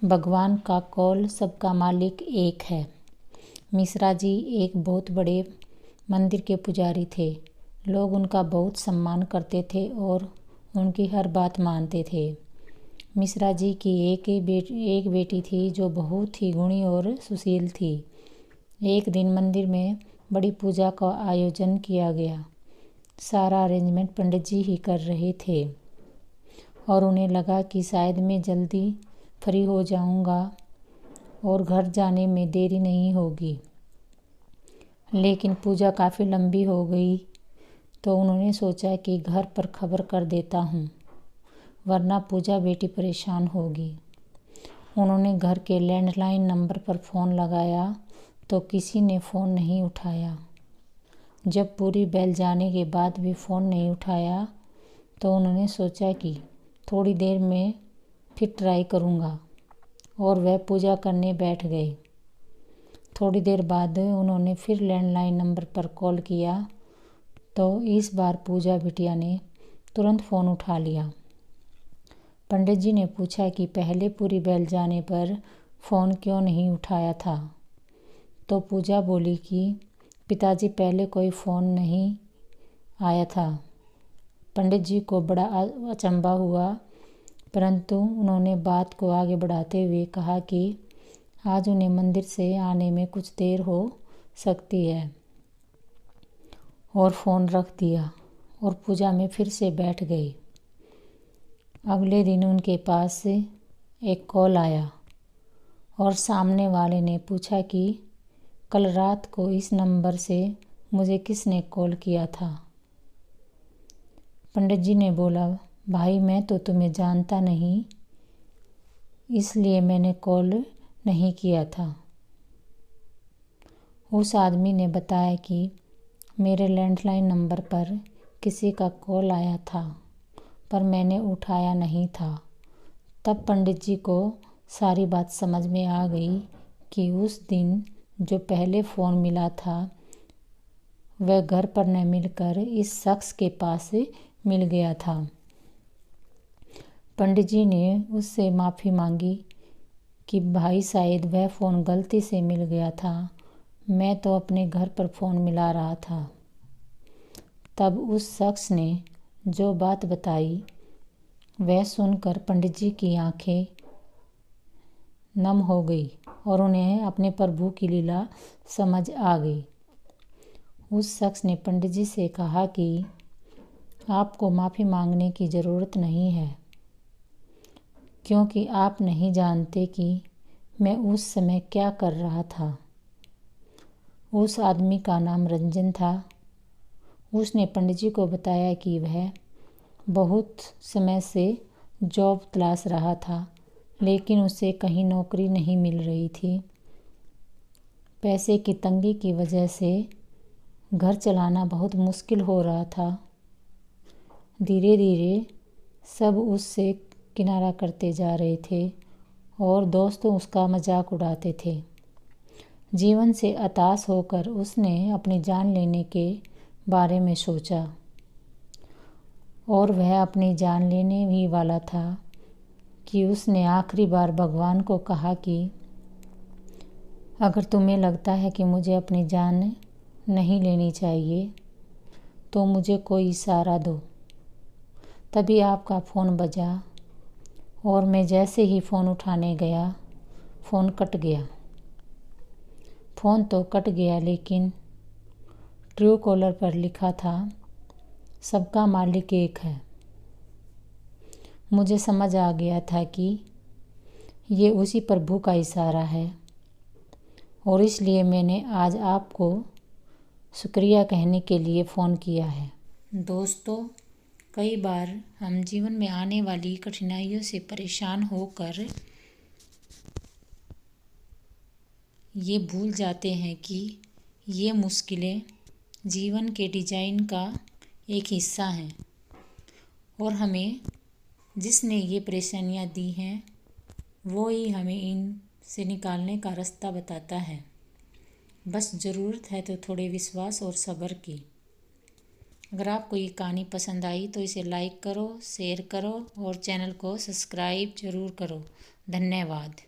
भगवान का कौल सबका मालिक एक है। मिश्रा जी एक बहुत बड़े मंदिर के पुजारी थे। लोग उनका बहुत सम्मान करते थे और उनकी हर बात मानते थे। मिश्रा जी की एक बेटी थी जो बहुत ही गुणी और सुशील थी। एक दिन मंदिर में बड़ी पूजा का आयोजन किया गया। सारा अरेंजमेंट पंडित जी ही कर रहे थे और उन्हें लगा कि शायद मैं जल्दी फ्री हो जाऊंगा और घर जाने में देरी नहीं होगी। लेकिन पूजा काफ़ी लंबी हो गई तो उन्होंने सोचा कि घर पर खबर कर देता हूँ, वरना पूजा बेटी परेशान होगी। उन्होंने घर के लैंडलाइन नंबर पर फ़ोन लगाया तो किसी ने फ़ोन नहीं उठाया। जब पूरी बेल जाने के बाद भी फ़ोन नहीं उठाया तो उन्होंने सोचा कि थोड़ी देर में फिर ट्राई करूँगा और वह पूजा करने बैठ गए। थोड़ी देर बाद उन्होंने फिर लैंडलाइन नंबर पर कॉल किया तो इस बार पूजा बिटिया ने तुरंत फ़ोन उठा लिया। पंडित जी ने पूछा कि पहले पूरी बेल जाने पर फ़ोन क्यों नहीं उठाया था। तो पूजा बोली कि पिताजी पहले कोई फ़ोन नहीं आया था। पंडित जी को बड़ा अचंभा हुआ, परंतु उन्होंने बात को आगे बढ़ाते हुए कहा कि आज उन्हें मंदिर से आने में कुछ देर हो सकती है, और फ़ोन रख दिया और पूजा में फिर से बैठ गए। अगले दिन उनके पास से एक कॉल आया और सामने वाले ने पूछा कि कल रात को इस नंबर से मुझे किसने कॉल किया था। पंडित जी ने बोला, भाई मैं तो तुम्हें जानता नहीं, इसलिए मैंने कॉल नहीं किया था। उस आदमी ने बताया कि मेरे लैंडलाइन नंबर पर किसी का कॉल आया था पर मैंने उठाया नहीं था। तब पंडित जी को सारी बात समझ में आ गई कि उस दिन जो पहले फ़ोन मिला था वह घर पर न मिलकर इस शख्स के पास मिल गया था। पंडित जी ने उससे माफ़ी मांगी कि भाई शायद वह फ़ोन गलती से मिल गया था, मैं तो अपने घर पर फ़ोन मिला रहा था। तब उस शख्स ने जो बात बताई वह सुनकर पंडित जी की आंखें नम हो गई और उन्हें अपने प्रभु की लीला समझ आ गई। उस शख्स ने पंडित जी से कहा कि आपको माफ़ी मांगने की ज़रूरत नहीं है, क्योंकि आप नहीं जानते कि मैं उस समय क्या कर रहा था। उस आदमी का नाम रंजन था। उसने पंडित जी को बताया कि वह बहुत समय से जॉब तलाश रहा था, लेकिन उसे कहीं नौकरी नहीं मिल रही थी। पैसे की तंगी की वजह से घर चलाना बहुत मुश्किल हो रहा था। धीरे धीरे सब उससे किनारा करते जा रहे थे और दोस्तों उसका मजाक उड़ाते थे। जीवन से हताश होकर उसने अपनी जान लेने के बारे में सोचा और वह अपनी जान लेने ही वाला था कि उसने आखिरी बार भगवान को कहा कि अगर तुम्हें लगता है कि मुझे अपनी जान नहीं लेनी चाहिए तो मुझे कोई इशारा दो। तभी आपका फ़ोन बजा और मैं जैसे ही फ़ोन उठाने गया फ़ोन कट गया। फ़ोन तो कट गया, लेकिन ट्रू कॉलर पर लिखा था सबका मालिक एक है। मुझे समझ आ गया था कि ये उसी प्रभु का इशारा है और इसलिए मैंने आज आपको शुक्रिया कहने के लिए फ़ोन किया है। दोस्तों, कई बार हम जीवन में आने वाली कठिनाइयों से परेशान होकर ये भूल जाते हैं कि ये मुश्किलें जीवन के डिज़ाइन का एक हिस्सा हैं और हमें जिसने ये परेशानियाँ दी हैं वो ही हमें इनसे निकालने का रास्ता बताता है। बस ज़रूरत है तो थोड़े विश्वास और सब्र की। अगर आपको ये कहानी पसंद आई तो इसे लाइक करो, शेयर करो और चैनल को सब्सक्राइब ज़रूर करो। धन्यवाद।